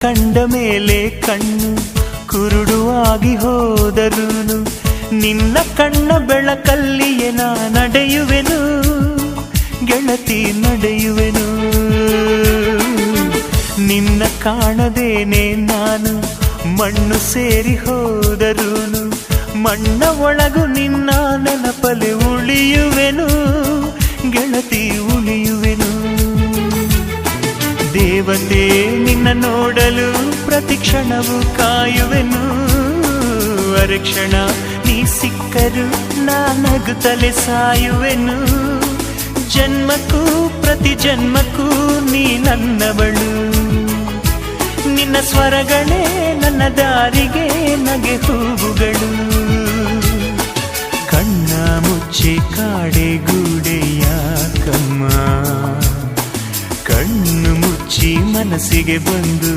ಕಂಡ ಮೇಲೆ ಕಣ್ಣು ಕುರುಡುವಾಗಿ ಹೋದರೂನು ನಿನ್ನ ಕಣ್ಣ ಬೆಳಕಲ್ಲಿಯೇ ನಾ ನಡೆಯುವೆನು ಗೆಳತಿ ನಡೆಯುವೆನು. ನಿನ್ನ ಕಾಣದೇನೆ ನಾನು ಮಣ್ಣು ಸೇರಿ ಹೋದರೂನು ಮಣ್ಣ ಒಳಗು ನಿನ್ನ ನೆನಪಲೆ ಉಳಿಯುವೆನು ಗೆಳತಿ ಉಳಿಯುವೆನು. ದೇವತೆ ನಿನ್ನ ನೋಡಲು ಪ್ರತಿಕ್ಷಣವು ಕಾಯುವೆನು. ಅರಕ್ಷಣ ನೀ ಸಿಕ್ಕರು ನಾನಗುತ್ತಲೇ ಸಾಯುವೆನು. ಜನ್ಮಕ್ಕೂ ಪ್ರತಿ ಜನ್ಮಕ್ಕೂ ನೀ ನನ್ನವಳು. ನಿನ್ನ ಸ್ವರಗಳೇ ನನ್ನ ದಾರಿಗೆ ನಗೆ ಹೂವುಗಳು. ಕಣ್ಣ ಮುಚ್ಚಿ ಕಾಡೆ ಗೂಡೆಯಾಕಮ್ಮ, ಕಣ್ಣು ಮುಚ್ಚಿ ಮನಸ್ಸಿಗೆ ಬಂದು